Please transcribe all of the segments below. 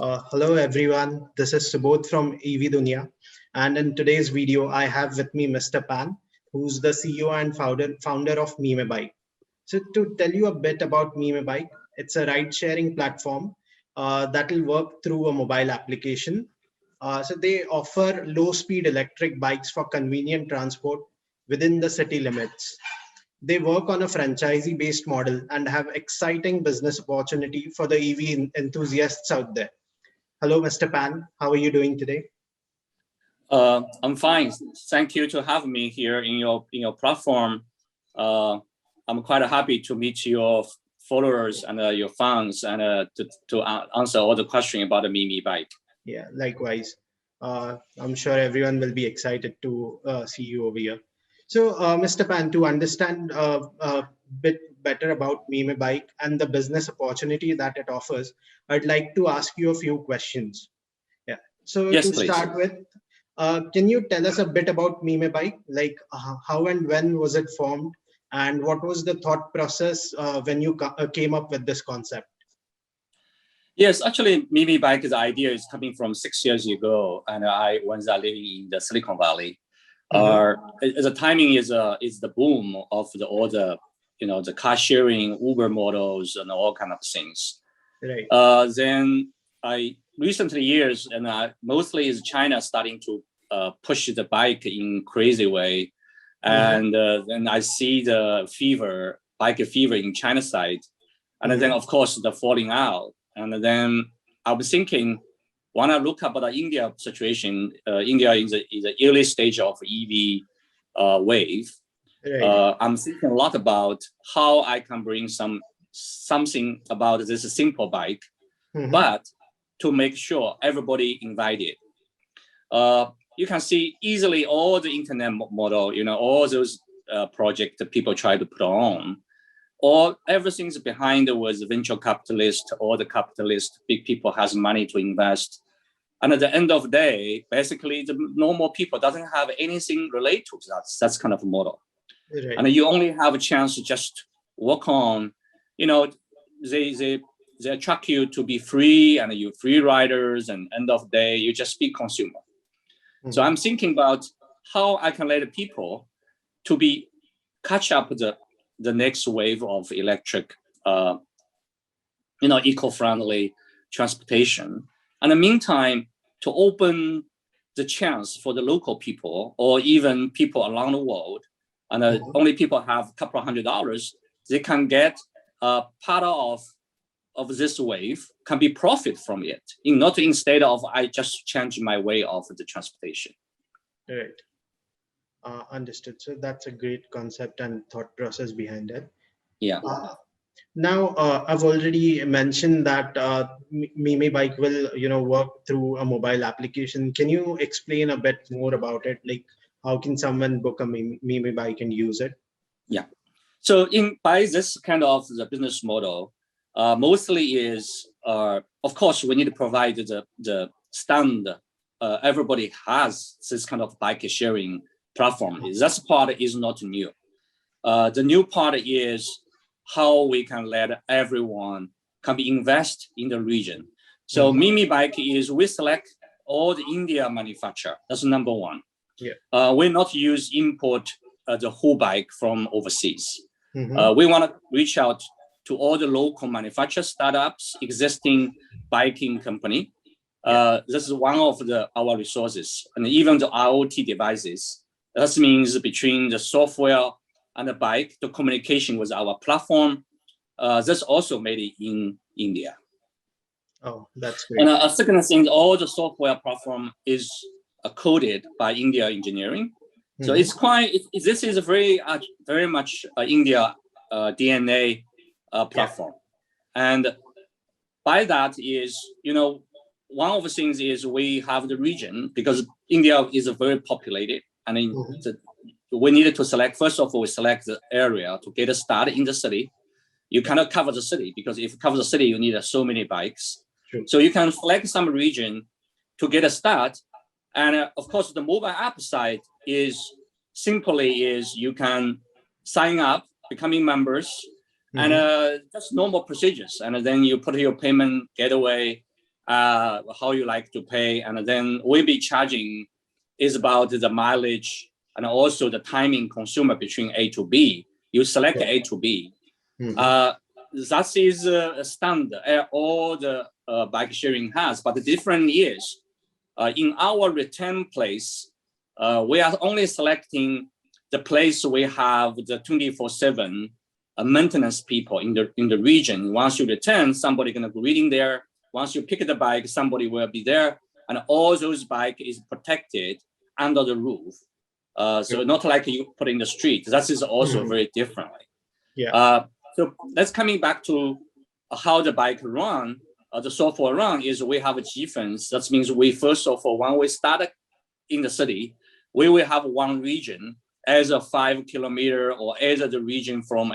Hello everyone, this is Subodh from EV Dunya, and in today's video I have with me Mr. Pan, who's the CEO and founder of MeMeBike. So to tell you a bit about MeMeBike, it's a ride-sharing platform that will work through a mobile application. So they offer low-speed electric bikes for convenient transport within the city limits. They work on a franchisee-based model and have exciting business opportunity for the EV enthusiasts out there. Hello, Mr. Pan. How are you doing today? I'm fine. Thank you to have me here in your platform. I'm quite happy to meet your followers and your fans and to answer all the questions about the MeMeBike. Yeah, likewise. I'm sure everyone will be excited to see you over here. So, Mr. Pan, to understand a bit better about MeMeBike and the business opportunity that it offers, I'd like to ask you a few questions. Yeah. So yes, to please. start with, can you tell us a bit about MeMeBike? Like how and when was it formed? And what was the thought process when you came up with this concept? Yes, actually, MeMeBike's idea is coming from 6 years ago, and I was living in the Silicon Valley. The timing is the boom of all the the car sharing Uber models and all kind of things. Right. Then recently years and mostly is China starting to push the bike in crazy way, and then I see the bike fever in China side, and then of course the falling out, and then I was thinking, when I look up at the India situation, India is the early stage of EV wave. Right. I'm thinking a lot about how I can bring something about this simple bike, but to make sure everybody invited. You can see easily all the internet model, all those projects that people try to put on. All everything's behind was venture capitalist, all the capitalist, big people has money to invest. And at the end of the day, basically the normal people doesn't have anything related to that. That's kind of a model. Right. And you only have a chance to just work on, they attract you to be free and you free riders, and end of the day, you just be consumer. So I'm thinking about how I can let people to catch up the next wave of electric, eco-friendly transportation. And in the meantime, to open the chance for the local people or even people around the world, and only people have a couple of $100, they can get part of this wave, can be profit from it, not instead of I just change my way of the transportation. Right. Understood. So that's a great concept and thought process behind it. Yeah. Now, I've already mentioned that MeMeBike will, work through a mobile application. Can you explain a bit more about it? Like, how can someone book a MeMeBike and use it? Yeah. So by this kind of the business model, mostly is, of course, we need to provide the stand. Everybody has this kind of bike sharing platform. That part is not new. The new part is how we can let everyone can be invest in the region. So MeMeBike is we select all the India manufacturer. That's number one. Yeah. We not use import the whole bike from overseas. We want to reach out to all the local manufacturer startups, existing biking company. This is one of our resources, and even the IoT devices. That means between the software and the bike, the communication with our platform, that's also made in India. Oh, that's great. And a second thing, all the software platform is coded by India engineering. So it's this is a very much India DNA platform. And by that is, one of the things is we have the region, because India is very populated, and we needed to select, first of all, we select the area to get a start in the city. You cannot cover the city, because if you cover the city, you need so many bikes. True. So you can select some region to get a start. And of course, the mobile app side is you can sign up, becoming members, and just normal procedures. And then you put your payment gateway, how you like to pay, and then we'll be charging is about the mileage and also the timing consumer between A to B. You select A to B. That is a standard all the bike sharing has, but the different is in our return place, we are only selecting the place we have the 24/7 maintenance people in the region. Once you return, somebody gonna go reading there. Once you pick the bike, somebody will be there, and all those bike is protected under the roof. So not like you put in the street. That is also very differently. Yeah. So that's coming back to how the bike run. The software run is we have a defense. That means we first of all, when we start in the city, we will have one region as a 5 kilometer or as the region from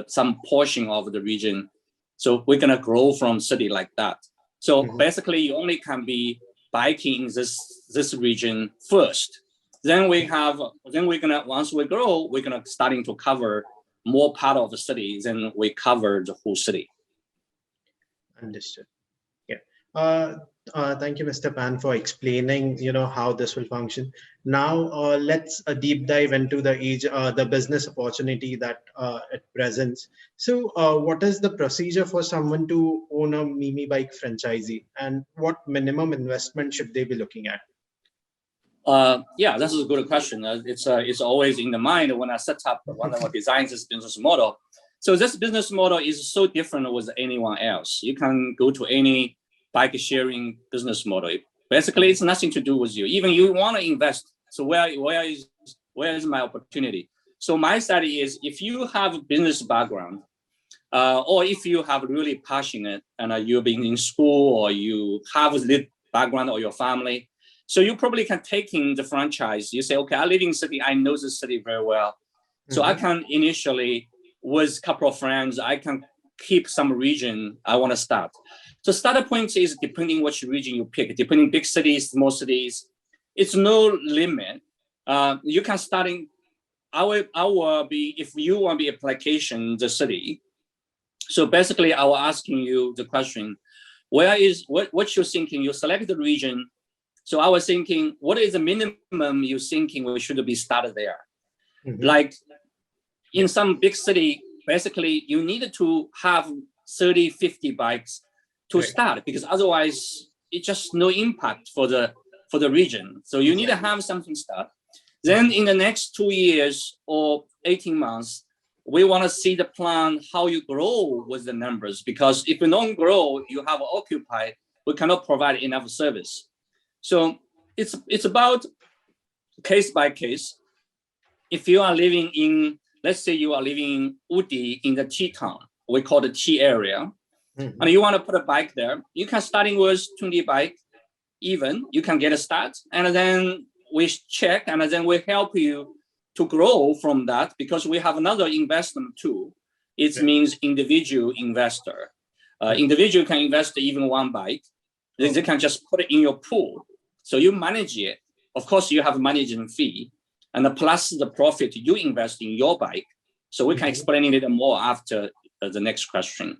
some portion of the region. So we're gonna grow from city like that. So basically, you only can be biking in this region first. Then we're gonna, once we grow, we're gonna starting to cover more part of the city. Then we cover the whole city. Understood. Yeah. Thank you, Mr. Pan, for explaining, how this will function. Now, let's deep dive into the business opportunity that it presents. So, what is the procedure for someone to own a MeMeBike franchisee, and what minimum investment should they be looking at? Yeah, this is a good question. It's always in the mind when I set up, when I design this business model. So this business model is so different with anyone else. You can go to any bike sharing business model. Basically, it's nothing to do with you. Even you want to invest. So where is my opportunity? So my study is, if you have a business background, or if you have really passionate and you've been in school, or you have a lit background or your family, so you probably can take in the franchise. You say, okay, I live in city. I know the city very well. So I can initially, with a couple of friends, I can keep some region I want to start. So starter point is depending which region you pick, depending big cities, small cities, it's no limit. You can start in, I will be, if you want to be application, the city. So basically I will asking you the question, what you're thinking, you select the region. So I was thinking, what is the minimum you're thinking we should be started there? Like in some big city, basically you need to have 30, 50 bikes to start, because otherwise it's just no impact for the region. So you need to have something start. Then in the next 2 years or 18 months, we want to see the plan, how you grow with the numbers, because if you don't grow, you have occupied, we cannot provide enough service. So it's about case by case. If you are living in, let's say you are living in Udi in the T town, we call the T area, and you want to put a bike there, you can starting with 20 bike, even you can get a start, and then we check, and then we help you to grow from that, because we have another investment too. It means individual investor. Individual can invest even one bike. They can just put it in your pool. So you manage it. Of course, you have a management fee, and plus the profit you invest in your bike. So we can explain it more after the next question.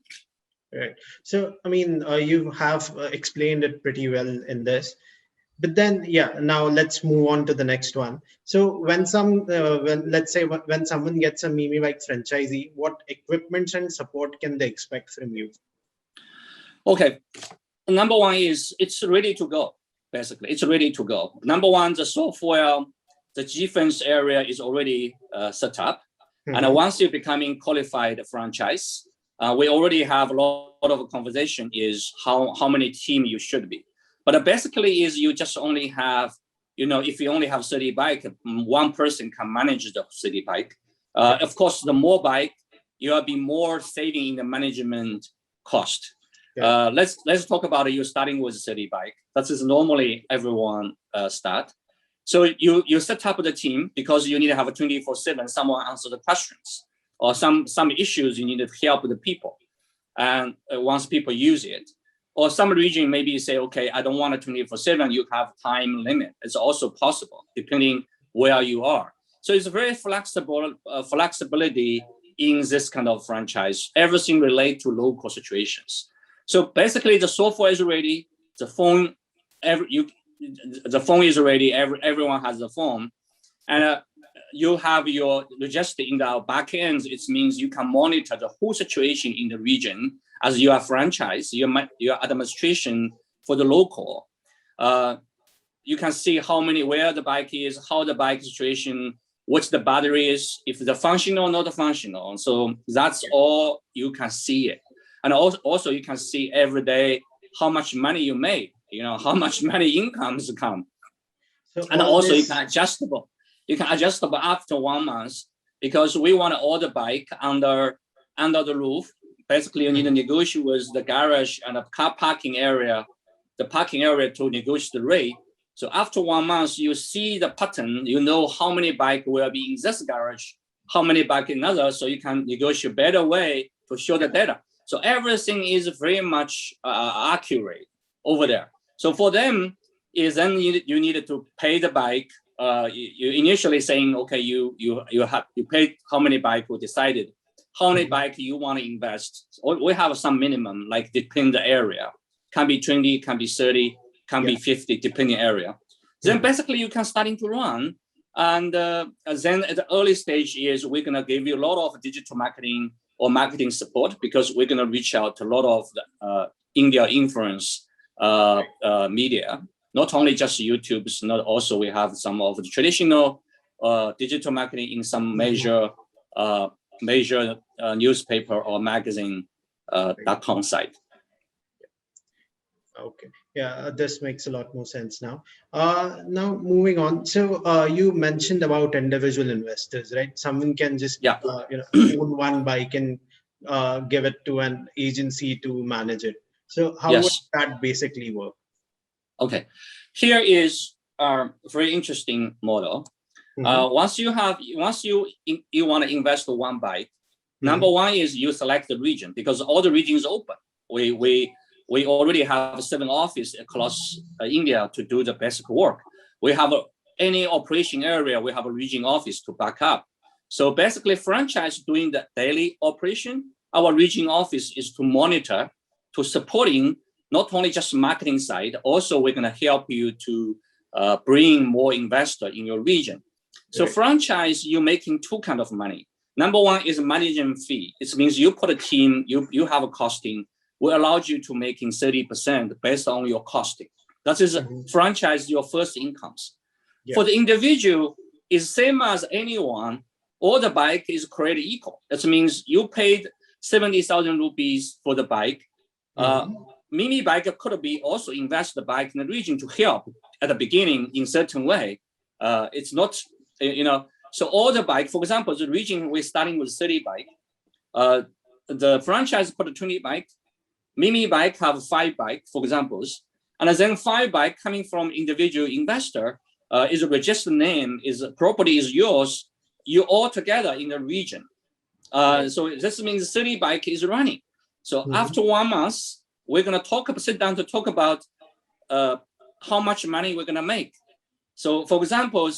Right. So, I mean, you have explained it pretty well in this. But then, yeah, now let's move on to the next one. So when let's say when someone gets a MeMeBike franchisee, what equipment and support can they expect from you? Okay, number one is it's ready to go. Basically, it's ready to go. Number one, the software, the defense area is already set up. And once you're becoming qualified franchise, we already have a lot of conversation is how many team you should be. But basically is you just only have, if you only have 30 bike, one person can manage the city bike. Of course, the more bike, you will be more saving in the management cost. Let's talk about you starting with city bike. That is normally everyone start. So you set up the team because you need to have a 24/7, someone answer the questions, or some issues you need to help the people. And once people use it, or some region maybe you say, okay, I don't want a 24/7, you have time limit. It's also possible depending where you are. So it's very flexible, flexibility in this kind of franchise, everything related to local situations. So basically, the software is ready. The phone, the phone is ready. Everyone has the phone, and you have your register in the back end. It means you can monitor the whole situation in the region as your franchise, your administration for the local. You can see where the bike is, how the bike situation, what the battery is, if the functional or not functional. So that's all you can see it. And also you can see every day how much money you made, how much money incomes come. So and also you can adjustable. You can adjustable after 1 month, because we want to order bike under the roof. Basically, you need to negotiate with the garage and the car parking area, to negotiate the rate. So after 1 month, you see the pattern, you know how many bike will be in this garage, how many bike in another, so you can negotiate better way to show the data. So everything is very much accurate over there. So for them, is then you needed to pay the bike. You initially saying, okay, you paid how many bike we decided, how many bike you want to invest. So we have some minimum, like depending the area, can be 20, can be 30, can be 50, depending area. Then basically you can starting to run. And then at the early stage is we're gonna give you a lot of digital marketing or marketing support, because we're gonna reach out to a lot of the, India influence media. Not only just YouTube's, not also we have some of the traditional digital marketing in some major newspaper or magazine.com site. Okay, yeah, this makes a lot more sense now. Now moving on. So you mentioned about individual investors, right? Someone can just own one bike and give it to an agency to manage it. So how would that basically work? Okay, here is a very interesting model. Once you want to invest in one bike, number one is you select the region, because all the regions open. We already have 7 offices across India to do the basic work. We have any operation area, we have a region office to back up. So basically, franchise doing the daily operation, our region office is to monitor, to supporting not only just marketing side, also we're going to help you to bring more investor in your region. So franchise, you're making 2 kinds of money. Number one is management fee. It means you put a team, you have a costing, will allow you to making 30% based on your costing. That is franchise, your first incomes. For the individual, is same as anyone, all the bike is created equal. That means you paid 70,000 rupees for the bike. MeMeBike could be also invest the bike in the region to help at the beginning in certain way. It's not, so all the bike, for example, the region we're starting with 30 bike, the franchise put a 20 bike, MeMeBike have 5 bike, for examples, and then 5 bike coming from individual investor is a registered name, is property is yours, you all together in the region. So this means 30 bike is running. So after 1 month, we're gonna sit down to talk about how much money we're gonna make. So for example,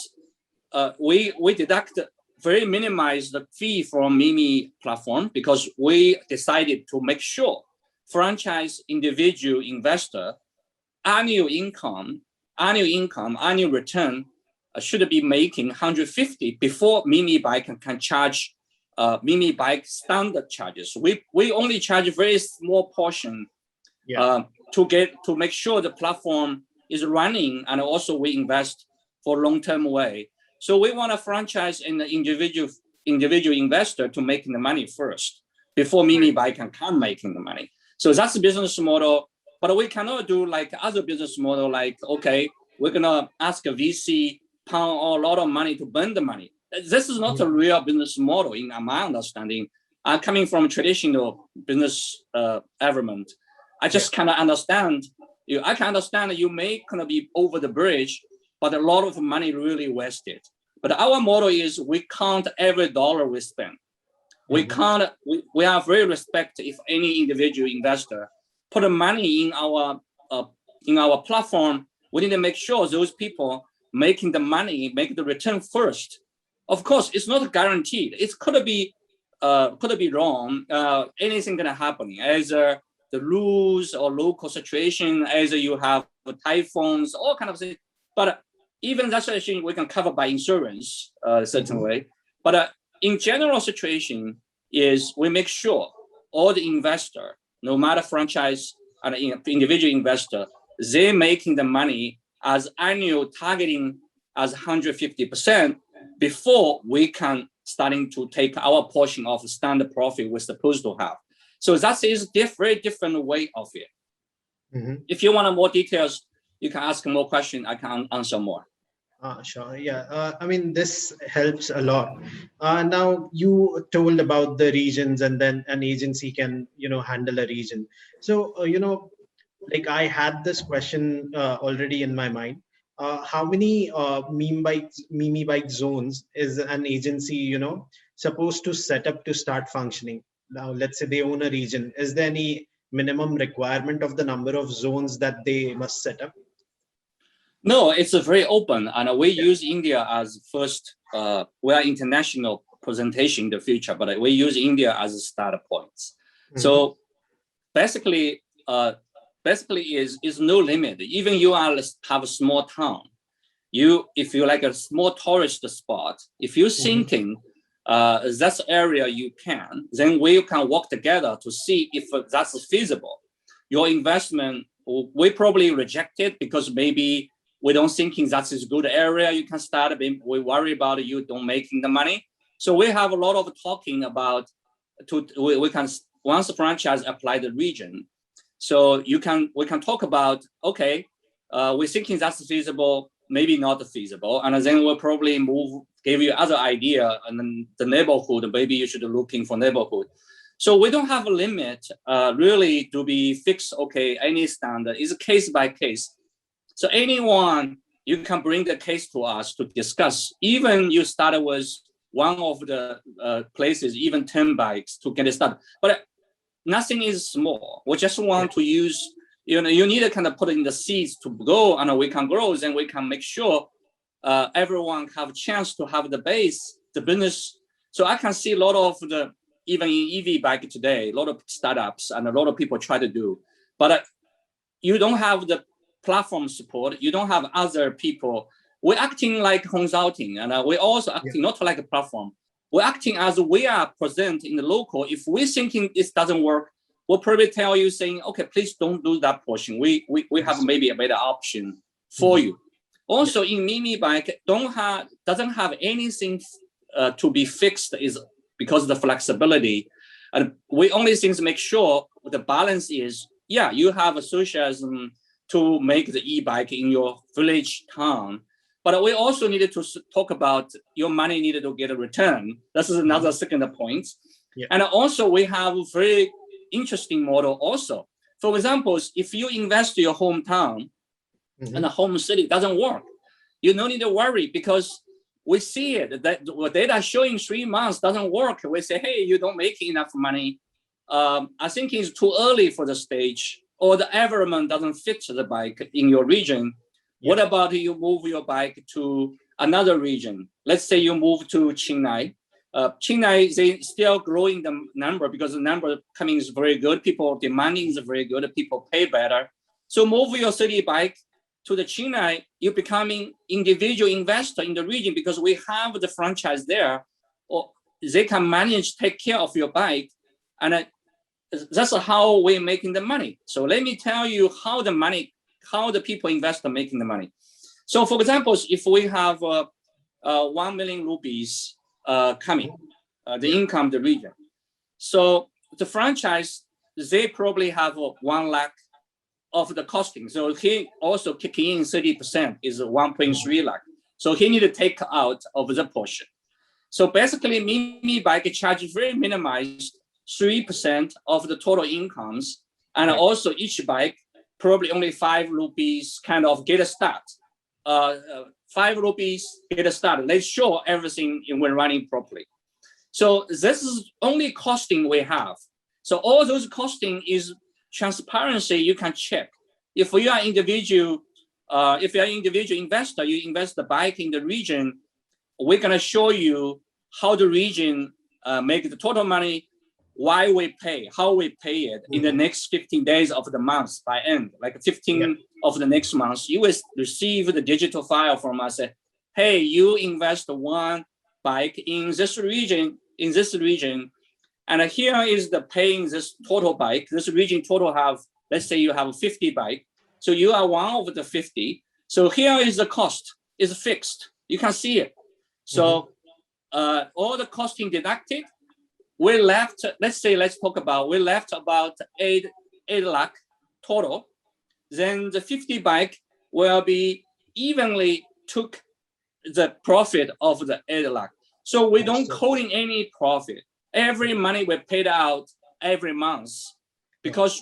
we deduct minimize the fee from Meme platform, because we decided to make sure franchise individual investor annual return should be making 150 before MeMeBike can charge MeMeBike standard charges. We only charge a very small portion to make sure the platform is running, and also we invest for long-term way. So we want a franchise and the individual investor to making the money first before MeMeBike can making the money. So that's the business model, but we cannot do like other business model, like, okay, we're gonna ask a VC pound a lot of money to burn the money. This is not a real business model in my understanding. I'm coming from traditional business environment. I just cannot understand. I can understand that you may kind of be over the bridge, but a lot of money really wasted. But our model is we count every dollar we spend. We can't. We are very respect if any individual investor put money in our platform. We need to make sure those people making the money make the return first. Of course, it's not guaranteed. It could be wrong. Anything gonna happen. As the rules or local situation, as you have typhoons, all kind of things. But even that situation we can cover by insurance, certain way. But in general situation is we make sure all the investor, no matter franchise and individual investor, they're making the money as annual targeting as 150% before we can starting to take our portion of standard profit we're supposed to have. So that is very different way of it. If you want more details, you can ask more questions. I can answer more. Sure. Yeah. I mean, this helps a lot. Now you told about the regions, and then an agency can, handle a region. So, like I had this question already in my mind. How many MeMeBike zones is an agency, supposed to set up to start functioning? Now, let's say they own a region. Is there any minimum requirement of the number of zones that they must set up? No, it's a very open, and we use India as first. We are international presentation in the future, but we use India as a starter points. So basically is no limit. Even you have a small town, if you like a small tourist spot, if you're thinking that's area you can, then we can work together to see if that's feasible. Your investment, we probably reject it because maybe we don't thinking that's a good area you can start. We worry about you don't making the money. So we have a lot of talking about we can once the franchise apply the region. So we can talk about, okay, we're thinking that's feasible, maybe not feasible, and then we'll probably give you other idea, and then the neighborhood, maybe you should be looking for neighborhood. So we don't have a limit really to be fixed. Okay, any standard is case by case. So anyone, you can bring the case to us to discuss. Even you started with one of the places, even 10 bikes to get it started. But nothing is small. We just want to use, you need to kind of put in the seeds to grow, and we can grow, then we can make sure everyone have a chance to have the base, the business. So I can see a lot of even in EV bike today, a lot of startups and a lot of people try to do, but you don't have the platform support, you don't have other people. We're acting like consulting, and we're also acting not like a platform. We're acting as we are present in the local. If we're thinking this doesn't work, we'll probably tell you saying, okay, please don't do that portion. We have maybe a better option for you. Also in MeMeBike doesn't have anything to be fixed, is because of the flexibility. And we only things make sure the balance is, you have a socialism to make the e-bike in your village town. But we also needed to talk about your money needed to get a return. This is another second point. And also we have a very interesting model also. For example, if you invest in your hometown and the home city doesn't work, you don't need to worry, because we see it, that the data showing 3 months doesn't work. We say, hey, you don't make enough money. I think it's too early for the stage, or the environment doesn't fit the bike in your region. What about you move your bike to another region? Let's say you move to Chennai. Chennai, they still growing the number because the number coming is very good. People demanding is very good. People pay better. So move your city bike to the Chennai. You're becoming individual investor in the region because we have the franchise there, or they can manage, take care of your bike, and that's how we're making the money. So let me tell you how the people invest are making the money. So for example, if we have 1 million rupees coming, the income, the region. So the franchise, they probably have 1 lakh of the costing. So he also kicking in 30% is 1.3 lakh. So he need to take out of the portion. So basically, MeMeBike charges very minimized 3% of the total incomes, and also each bike probably only 5 rupees kind of get a start. 5 rupees get a start. Let's show everything when running properly. So this is only costing we have. So all those costing is transparency. You can check. If you are individual, investor, you invest the bike in the region. We're gonna show you how the region make the total money. why we pay, how we pay it in the next 15 days of the month by end, like 15 of the next month, you will receive the digital file from us. Say, hey, you invest one bike in this region, and here is the paying this total bike. This region total have, let's say you have 50 bike. So you are one of the 50. So here is the cost, is fixed. You can see it. So all the costing deducted, we left, let's talk about, we left about 8 lakh total. Then the 50 bike will be evenly took the profit of the 8 lakh. So we don't coding any profit. Every money we paid out every month because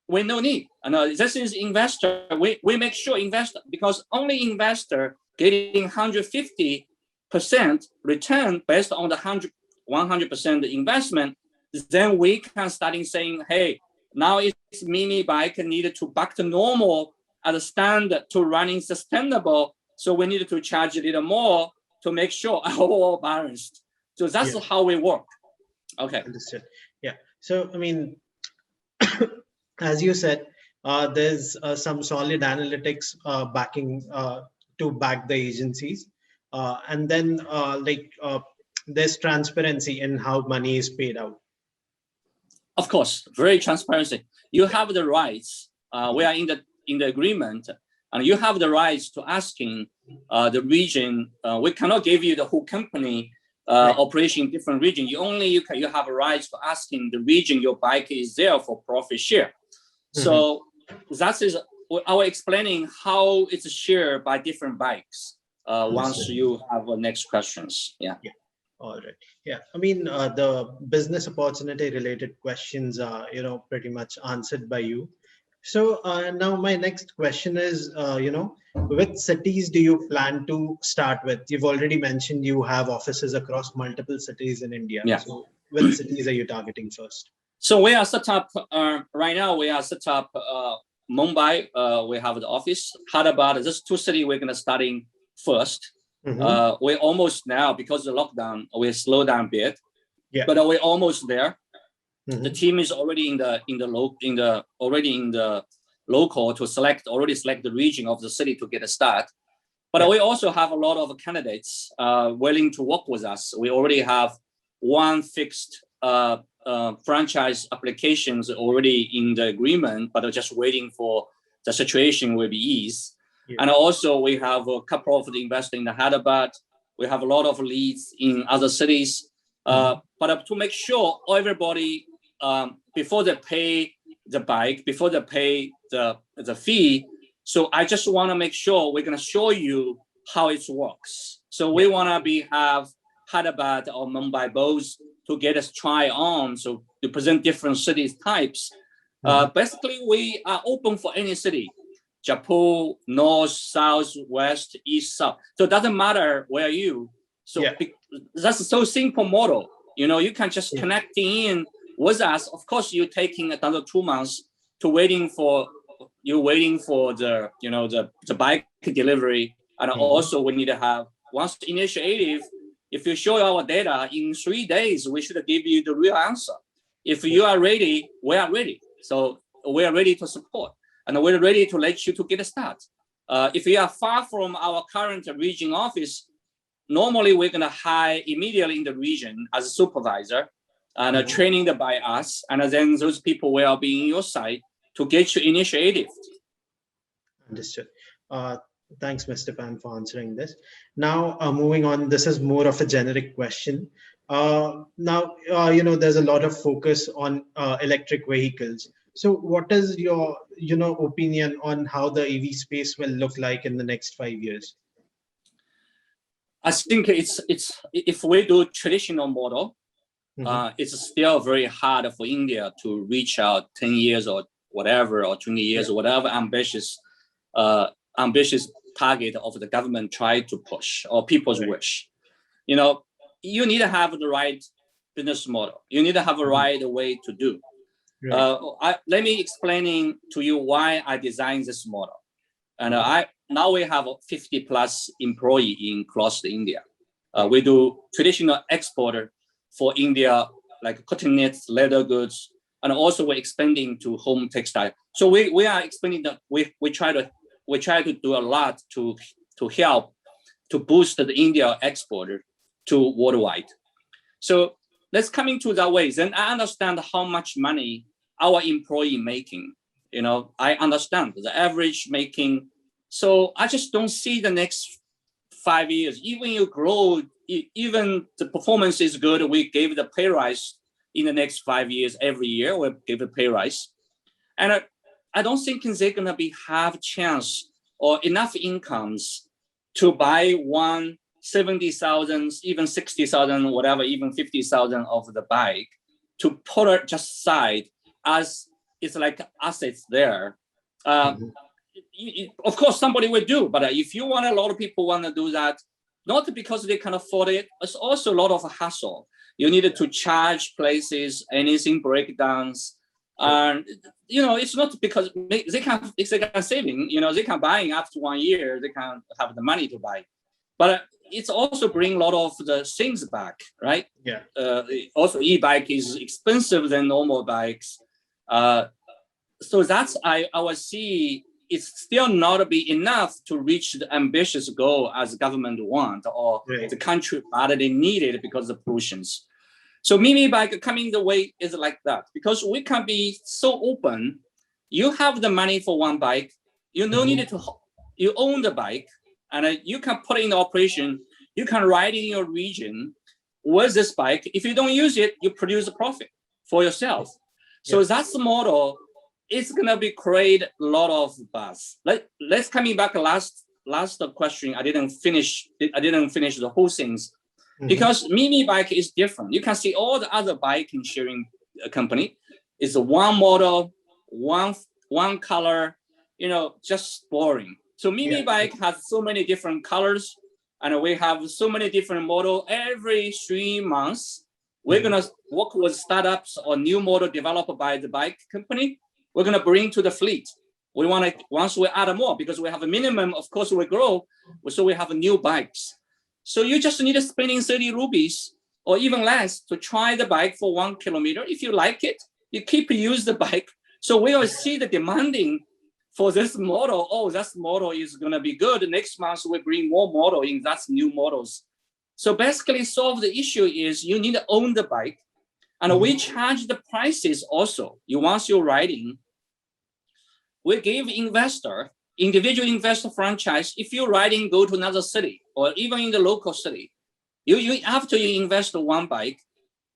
we no need. And this is investor. We make sure investor, because only investor getting 150% return based on the 100% investment. Then we can start saying, hey, now it's MeMeBike needed to back to normal at the standard to running sustainable. So we needed to charge a little more to make sure our all balanced. So that's how we work. Okay. Understood. Yeah. So, I mean, as you said, there's some solid analytics backing to back the agencies. And then there's transparency in how money is paid out. Of course, very transparency. You have the rights. We are in the agreement, and you have the rights to asking the region. We cannot give you the whole company operation in different region. You have a right to asking the region your bike is there for profit share. So that is our explaining how it's shared by different bikes. Once you have next questions, yeah. All right. Yeah, I mean, the business opportunity related questions are, pretty much answered by you. So now my next question is, which cities do you plan to start with? You've already mentioned you have offices across multiple cities in India. Yeah. So which cities are you targeting first? So we are set up, right now we are set up Mumbai, we have the office. Hyderabad, this 2 cities we're going to starting first. We're almost now, because of the lockdown, we slow down a bit, but we're almost there. The team is already in the local to already select the region of the city to get a start. But we also have a lot of candidates willing to work with us. We already have one fixed franchise applications already in the agreement, but are just waiting for the situation will be eased. And also we have a couple of the investors in the Hyderabad. We have a lot of leads in other cities. But to make sure everybody, before they pay the bike, before they pay the fee, so I just want to make sure we're going to show you how it works. So we want to have Hyderabad or Mumbai both to get us try on, so to present different cities types. Basically, we are open for any city. Jaipur, north, south, west, east, south. So it doesn't matter where you. So that's a so simple model. You can just connect in with us. Of course, you're taking another 2 months to waiting for the the bike delivery, and also we need to have once initiative. If you show our data in 3 days, we should give you the real answer. If you are ready, we are ready. So we are ready to support. And we're ready to let you to get a start. If you are far from our current region office, normally we're going to hire immediately in the region as a supervisor and training by us. And then those people will be in your side to get you initiative. Understood. Thanks, Mr. Pan, for answering this. Now, moving on, this is more of a generic question. Now, there's a lot of focus on electric vehicles. So what is your, opinion on how the EV space will look like in the next 5 years? I think it's if we do traditional model, it's still very hard for India to reach out 10 years or whatever, or 20 years or whatever ambitious target of the government try to push or people's wish. You need to have the right business model. You need to have a right way to do. Let me explaining to you why I designed this model. And now we have 50 plus employee across India. We do traditional exporter for India like cotton knits, leather goods, and also we're expanding to home textile. So we are expanding we try to do a lot to help to boost the India export to worldwide. So let's come into that ways. And I understand how much money our employee making. I understand the average making. So I just don't see the next 5 years. Even you grow, even the performance is good. We gave the pay rise in the next 5 years. Every year we give a pay rise. And I don't think they're gonna have chance or enough incomes to buy 70,000, even 60,000, whatever, even 50,000 of the bike to put it just aside as it's like assets there. Of course, somebody will do, but if you want, a lot of people want to do that, not because they can afford it. It's also a lot of hassle. You needed to charge places, anything breakdowns. And it's not because they can saving, they can buy after 1 year, they can have the money to buy. But it's also bring a lot of the things back, right? Yeah. Also, e-bike is expensive than normal bikes. So that's I would see it's still not be enough to reach the ambitious goal as government want or the country badly needed because of pollutions. So MeMeBike coming the way is like that because we can be so open. You have the money for one bike. You no need to. You own the bike, and you can put it in operation. You can ride in your region with this bike. If you don't use it, you produce a profit for yourself. So that's the model. It's gonna be create a lot of buzz. Let's coming back last question. I didn't finish the whole things because MeMeBike is different. You can see all the other bike sharing company is one model, one color. Just boring. So MeMeBike has so many different colors, and we have so many different models. Every 3 months, we're gonna work with startups or new model developed by the bike company. We're gonna bring to the fleet. We want to once we add more because we have a minimum. Of course, we grow, so we have new bikes. So you just need to spending 30 rupees or even less to try the bike for 1 kilometer. If you like it, you keep use the bike. So we will see the demanding for this model. Oh, that model is gonna be good. Next month we bring more model in. That's new models. So basically, solve the issue is you need to own the bike. And we charge the prices also. Once you're riding, we give individual investor franchise. If you're riding, go to another city or even in the local city, you after you invest one bike,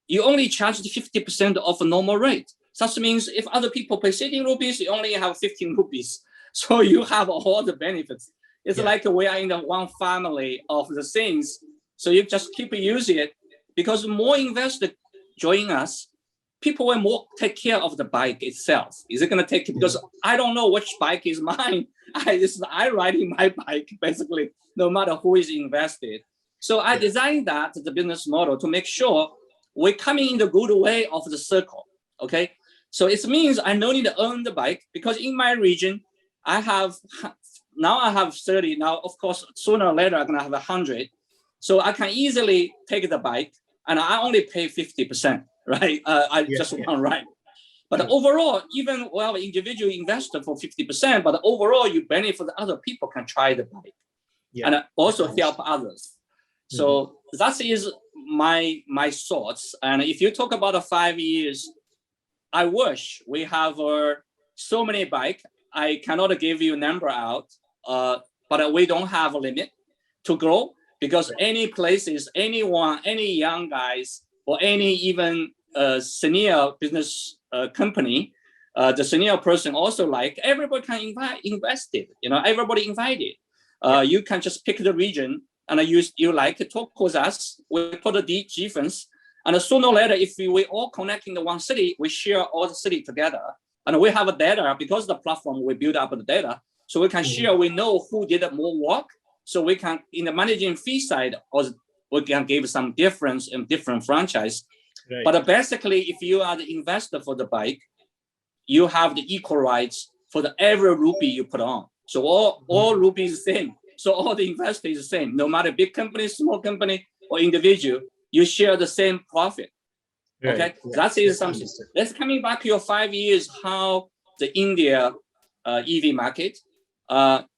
you only charge 50% of a normal rate. That means if other people pay 16 rupees, you only have 15 rupees. So you have all the benefits. It's like we are in the one family of the things. So you just keep using it because more investors join us, people will more take care of the bike itself. Is it going to take it? Because I don't know which bike is mine. I riding my bike, basically, no matter who is invested. So I designed that, the business model, to make sure we're coming in the good way of the circle, okay? So it means I no need to own the bike because in my region, I have 30. Now, of course, sooner or later, I'm going to have 100. So I can easily take the bike and I only pay 50%, right? I just want to ride. But overall, even well, individual investor for 50%, but overall you benefit other people can try the bike and also help others. So that is my thoughts. And if you talk about 5 years, I wish we have so many bike. I cannot give you a number out, but we don't have a limit to grow. Because any places, anyone, any young guys, or any even senior business company, the senior person also everybody can invest it. Everybody invited. You can just pick the region and you like to talk with us. We put a defense, and sooner or later, if we all connect in the one city, we share all the city together, and we have a data because the platform we build up the data, so we can share. We know who did more work. So we can, in the managing fee side, we can give some difference in different franchise. Right. But basically, if you are the investor for the bike, you have the equal rights for every rupee you put on. So all rupees is the same. So all the investor is the same. No matter big company, small company, or individual, you share the same profit. Okay, Right. Yeah. that is Yes, something. understood. Let's coming back to your 5 years, how the India EV market.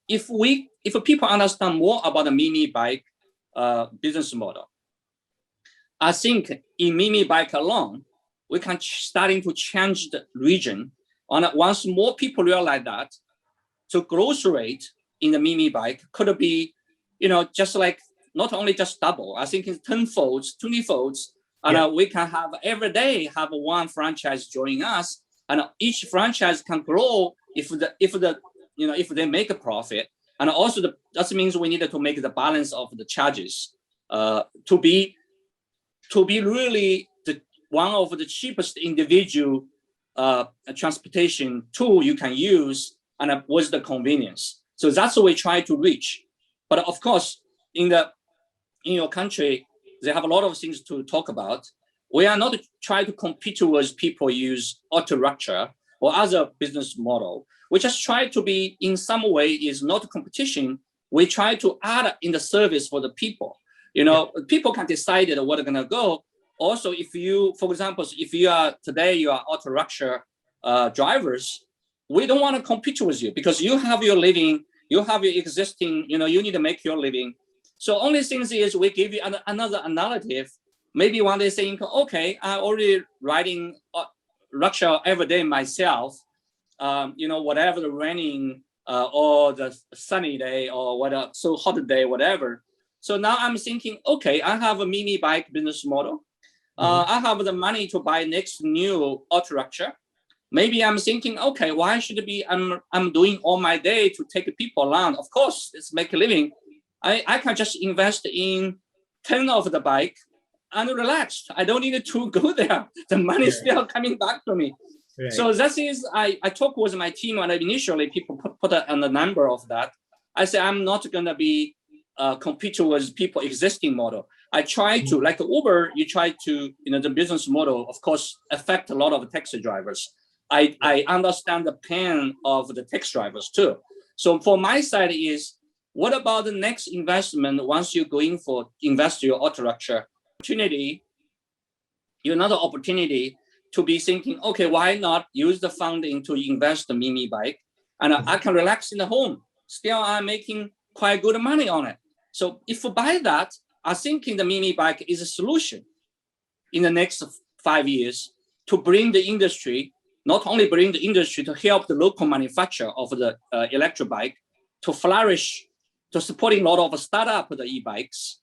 If people understand more about the MeMeBike business model, I think in MeMeBike alone, we can starting to change the region. Once more people realize that, so growth rate in the MeMeBike could be, just like not only just double. I think it's 10 folds, 20 folds, and we can have every day have one franchise join us, and each franchise can grow if they make a profit, and also that means we needed to make the balance of the charges to be really one of the cheapest individual transportation tool you can use, and with the convenience. So that's what we try to reach. But of course, in your country, they have a lot of things to talk about. We are not trying to compete with people use auto rupture or other business model. We just try to be in some way is not competition. We try to add in the service for the people. People can decide where they're gonna go. Also, if you, for example, if you are auto rupture drivers, we don't want to compete with you because you have your living, you have your existing, you need to make your living. So only thing is we give you another alternative. Maybe one day saying, okay, I'm already riding rupture every day myself. Whatever the raining or the sunny day or whatever, so hot day, whatever. So now I'm thinking, okay, I have a MeMeBike business model. I have the money to buy next new auto rupture. Maybe I'm thinking, okay, why should it be I'm doing all my day to take people around? Of course, it's make a living. I can just invest in 10 of the bike and relax. I don't need to go there. The money is still coming back to me. Right. So that is, I talk with my team, and initially people put on the number of that. I say, I'm not gonna be compete with people existing model. I try to, like Uber, you try to, the business model, of course, affect a lot of taxi drivers. I understand the pain of the taxi drivers too. So for my side is, what about the next investment once you're going for invest your auto rupture opportunity? Another opportunity to be thinking, okay, why not use the funding to invest the MeMeBike, and I can relax in the home. Still, I'm making quite good money on it. So if we buy that, I think the MeMeBike is a solution in the next 5 years to bring the industry, not only bring the industry to help the local manufacturer of the electric bike to flourish, to supporting a lot of startup the e-bikes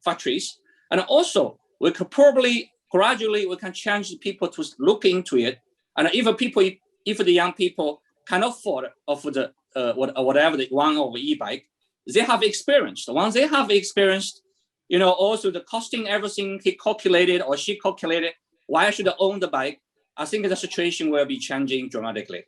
factories, and also we could probably gradually we can change people to look into it, and if the young people can afford of the whatever the one of e-bike, they have experienced. Once they have experienced, also the costing, everything he calculated or she calculated, why should I own the bike? I think the situation will be changing dramatically.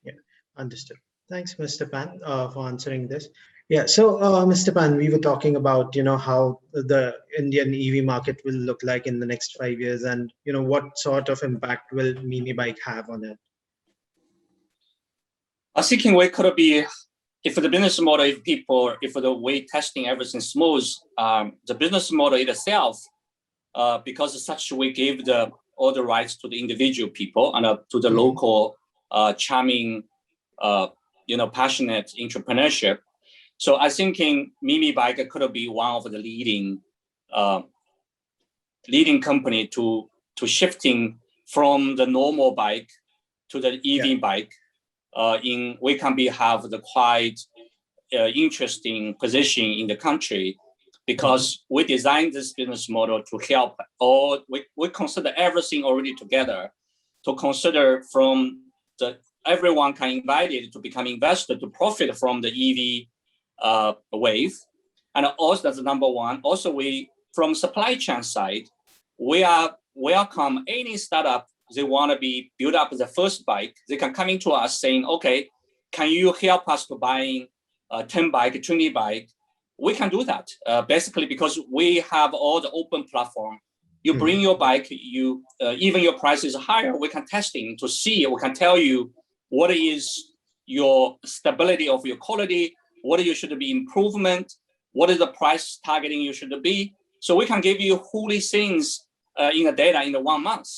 Yeah, understood. Thanks, Mr. Pan, for answering this. Yeah, so Mr. Pan, we were talking about, how the Indian EV market will look like in the next 5 years, and, what sort of impact will MeMeBike have on it? I think we could be, if the business model, if the way testing everything smooth, the business model itself, because such we give all the rights to the individual people and to the local charming, passionate entrepreneurship. So I think MeMeBike could be one of the leading company to shifting from the normal bike to the EV bike. We can have the quite interesting position in the country, because we designed this business model to help all. We consider everything already together, to consider from everyone can invite it to become investor to profit from the EV wave, and also that's number one. Also, from supply chain side, we are welcome any startup. They want to be build up the first bike. They can come into us saying, okay, can you help us to buying 10 bike, 20 bike? We can do that basically because we have all the open platform. You bring your bike, even your price is higher, we can testing to see, we can tell you what is your stability of your quality, what you should be improvement, what is the price targeting you should be. So we can give you wholly things in the data in the 1 month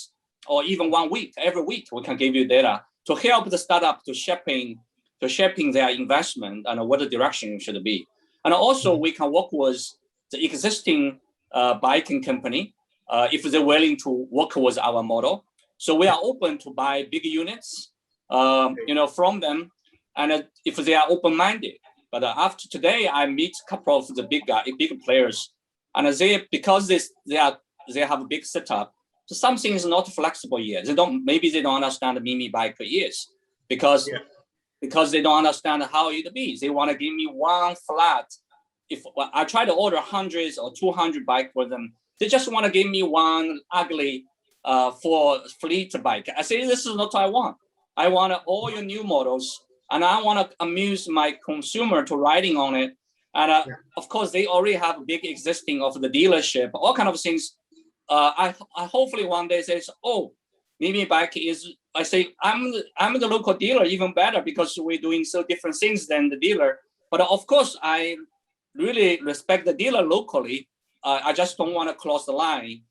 or even 1 week. Every week we can give you data to help the startup to shaping their investment and what the direction should be. And also we can work with the existing biking company if they're willing to work with our model. So we are open to buy big units, from them, and if they are open-minded. But after today, I meet a couple of the big players, and because they have a big setup. So something is not flexible yet. Maybe they don't understand the MeMeBike is because they don't understand how it be. They want to give me one flat. If I try to order hundreds or 200 bike for them, they just want to give me one ugly for fleet bike. I say, this is not what I want. I want all your new models, and I want to amuse my consumer to riding on it. And of course, they already have a big existing of the dealership, all kind of things. I hopefully one day says, oh, MeMeBike is. I say I'm the local dealer, even better because we're doing so different things than the dealer. But of course, I really respect the dealer locally. I just don't want to cross the line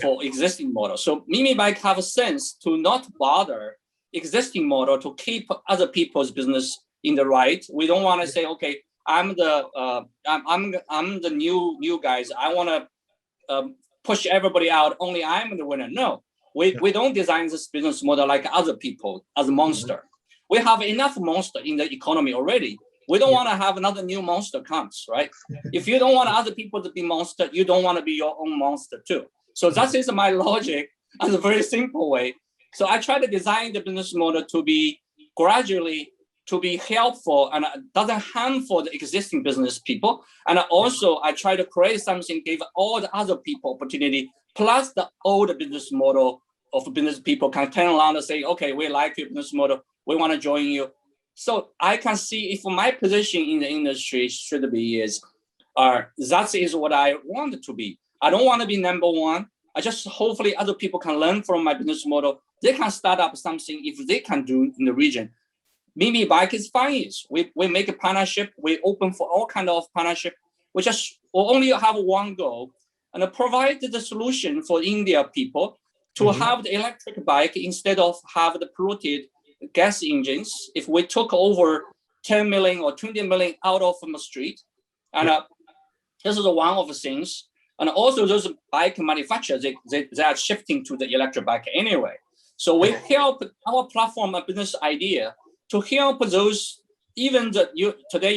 for existing models. So MeMeBike have a sense to not bother existing model to keep other people's business in the right. We don't want to say, okay, I'm the new guys. I want to push everybody out. Only I'm the winner. No, we don't design this business model like other people as a monster. We have enough monster in the economy already. We don't want to have another new monster comes, right? If you don't want other people to be monster, you don't want to be your own monster too. So that is my logic as a very simple way. So I try to design the business model to be gradually to be helpful and doesn't harm for the existing business people. And also I try to create something, give all the other people opportunity, plus the old business model of business people can turn around and say, okay, we like your business model, we want to join you. So I can see if my position in the industry should be that is what I want it to be. I don't want to be number one. I just hopefully other people can learn from my business model. They can start up something if they can do in the region. MeMeBike is fine. We make a partnership. We open for all kind of partnership. We only have one goal and provide the solution for India people to have the electric bike instead of have the polluted gas engines. If we took over 10 million or 20 million out of the street, and this is one of the things. And also those bike manufacturers, they are shifting to the electric bike anyway. So we help our platform a business idea to help those, even today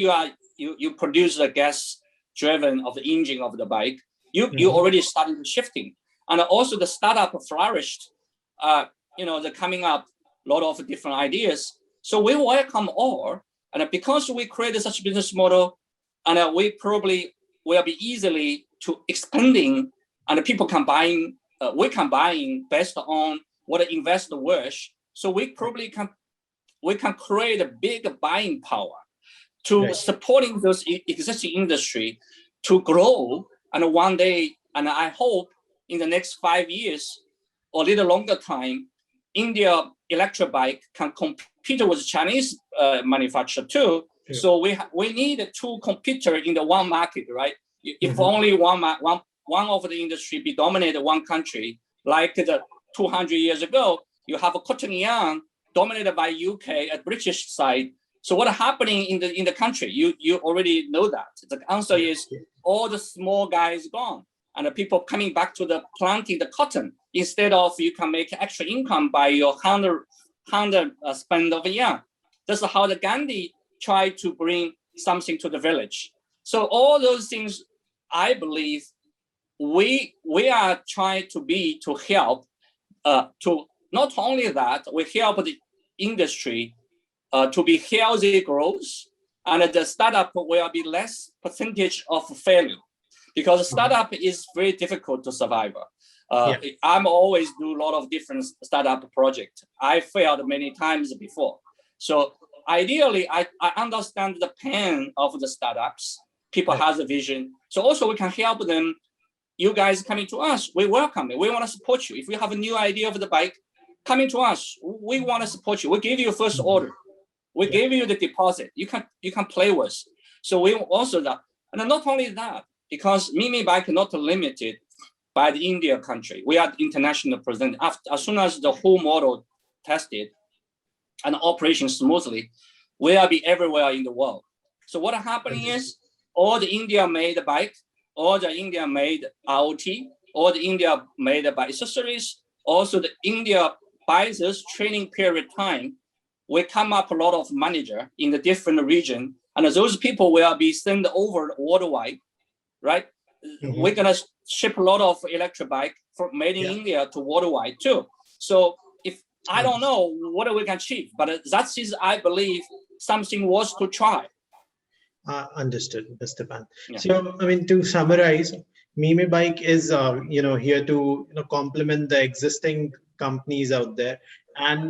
you produce the gas driven of the engine of the bike, you already started shifting. And also the startup flourished, they're coming up a lot of different ideas. So we welcome all, and because we created such a business model, and we probably will be easily to expanding, and people can buying, we can buying based on what the investor wish. So we probably can create a big buying power to supporting those existing industry to grow. And one day, and I hope in the next 5 years or a little longer time, India electric bike can compete with Chinese manufacturer too. So we need two competitors in the one market, right? If only one of the industry be dominated one country, like the 200 years ago, you have a cotton yarn dominated by UK at British side. So what happening in the country? You already know that. The answer is all the small guys gone, and the people coming back to the planting the cotton instead of you can make extra income by your 100 spend of yarn. That's how the Gandhi tried to bring something to the village. So all those things, I believe, we are trying to help to not only that, we help the industry to be healthy growth, and the startup will be less percentage of failure, because startup is very difficult to survive. I'm always do a lot of different startup projects. I failed many times before. So ideally, I understand the pain of the startups. People has a vision. So also we can help them. You guys coming to us, we welcome it. We want to support you. If you have a new idea of the bike, coming to us, we want to support you. We give you first order. We give you the deposit. You can play with. So we also that. And not only that, because MeMeBike not limited by the India country. We are international present. As soon as the whole model tested and operation smoothly, we will be everywhere in the world. So what happening is all the India made bike, all the India made IoT, all the India made by accessories, also the India by this training period time, we come up a lot of manager in the different region, and those people will be sent over worldwide, right? We're gonna ship a lot of electric bike from made in India to worldwide too. So if I don't know what we can achieve, but that is, I believe, something was to try. Understood, Mr. Pan. Yeah. So, I mean, to summarize, MeMeBike is, here to, complement the existing companies out there and,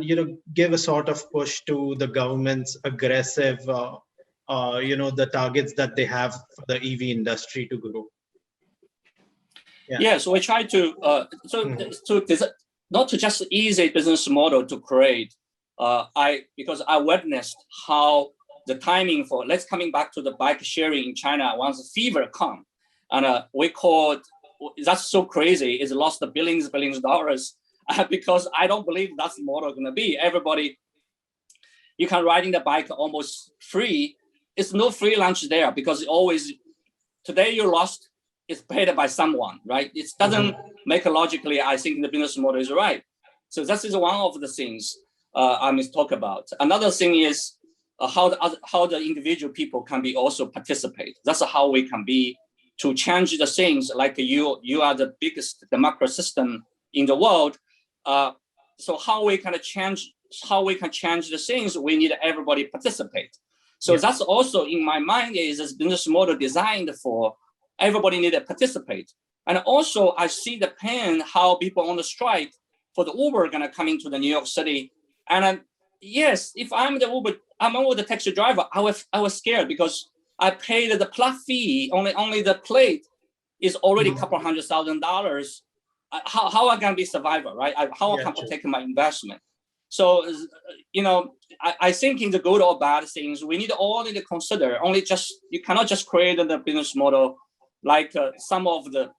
give a sort of push to the government's aggressive, the targets that they have for the EV industry to grow. Yeah, so we try to, not to just easy business model to create. Because I witnessed how the timing for, let's coming back to the bike sharing in China, once the fever come, and we called, that's so crazy, it's lost the billions of dollars, because I don't believe that's the model gonna be. Everybody, you can riding the bike almost free. It's no free lunch there, because always, today you lost, it's paid by someone, right? It doesn't make it logically, I think the business model is right. So that is one of the things I must talk about. Another thing is how the individual people can be also participate. That's how we can be to change the things, like you are the biggest democracy system in the world. So how we can change the things, we need everybody participate. So that's also in my mind is this business model designed for everybody need to participate. And also I see the pain, how people on the strike for the Uber gonna come into the New York City. And yes, if I'm the taxi driver, I was scared because I paid the plug fee, only the plate is already a couple $100,000. How I can be survivor, right? How I can protect my investment? So, I think in the good or bad things, we need all to consider. You cannot just create the business model like some of the,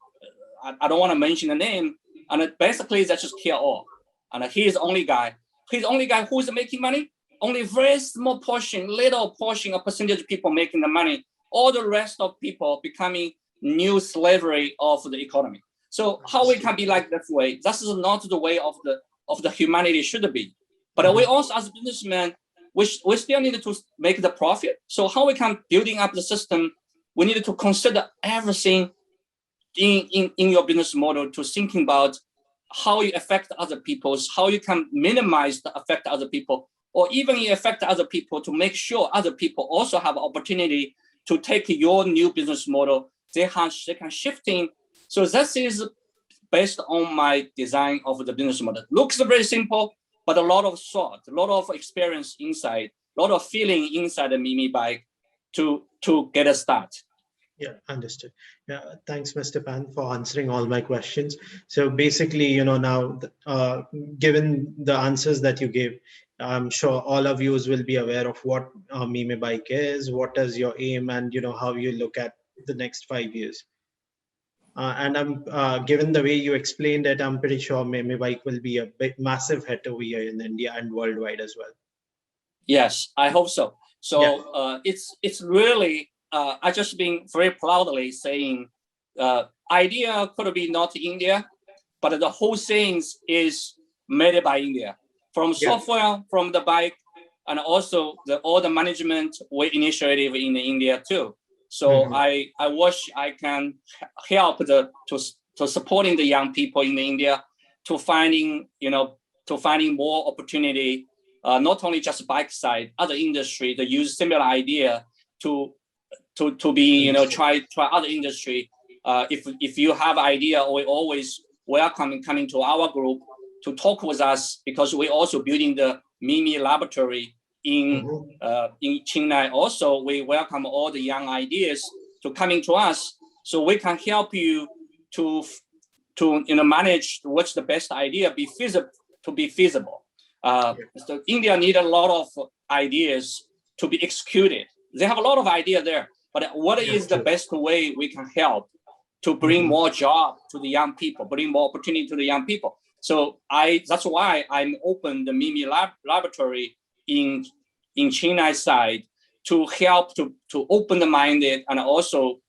I don't want to mention the name, and basically that's just kill all. And he's the only guy. He's the only guy who's making money. Only very small portion, little portion, a percentage of people making the money. All the rest of people becoming new slavery of the economy. So how we can be like that way? That is not the way of the humanity should be. But we also, as businessmen, we still need to make the profit. So how we can building up the system? We need to consider everything in your business model to thinking about how you affect other people, how you can minimize the affect other people, or even you affect other people to make sure other people also have opportunity to take your new business model. They can shifting. So this is based on my design of the business model. Looks very simple, but a lot of thought, a lot of experience inside, a lot of feeling inside the MeMeBike to get a start. Yeah, understood. Yeah, thanks, Mr. Pan, for answering all my questions. So basically, now given the answers that you gave, I'm sure all of you will be aware of what MeMeBike is, what is your aim, and how you look at the next 5 years. And I'm given the way you explained it, I'm pretty sure MeMeBike will be a massive hit over here in India and worldwide as well. Yes, I hope so. So it's really. I just been very proudly saying, idea could be not India, but the whole thing is made by India. From software, from the bike, and also all the management we initiative in India too. So I wish I can help to supporting the young people in India to finding more opportunity, not only just bike side, other industry to use similar idea to be, try other industry. If you have idea, we always welcome coming to our group to talk with us, because we also building the Mimi laboratory in China. Also, we welcome all the young ideas to coming to us, so we can help you to manage what's the best idea be feasible. So India need a lot of ideas to be executed. They have a lot of idea there, but what is the best way we can help to bring more job to the young people, bring more opportunity to the young people. So that's why I'm open the Mimi laboratory in China side to help to open the minded, and also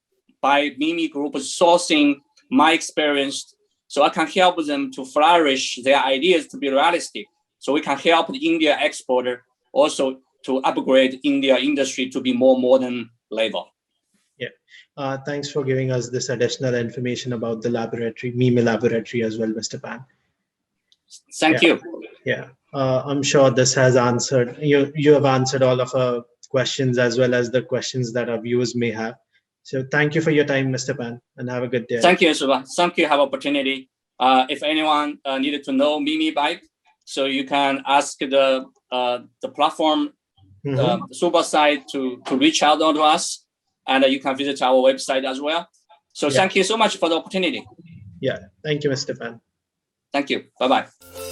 by Mimi Group sourcing my experience, so I can help them to flourish their ideas to be realistic. So we can help the India exporter also to upgrade India industry to be more modern level. Yeah, thanks for giving us this additional information about the laboratory, Mimi laboratory as well, Mr. Pan. Thank you. Yeah, I'm sure this has answered, you have answered all of our questions as well as the questions that our viewers may have. So thank you for your time, Mr. Pan, and have a good day. Thank you, Suba. Thank you. Have opportunity. If anyone needed to know MeMeBike, so you can ask the platform, Suba side to reach out to us, and you can visit our website as well. So thank you so much for the opportunity. Yeah, thank you, Mr. Pan. Thank you. Bye-bye.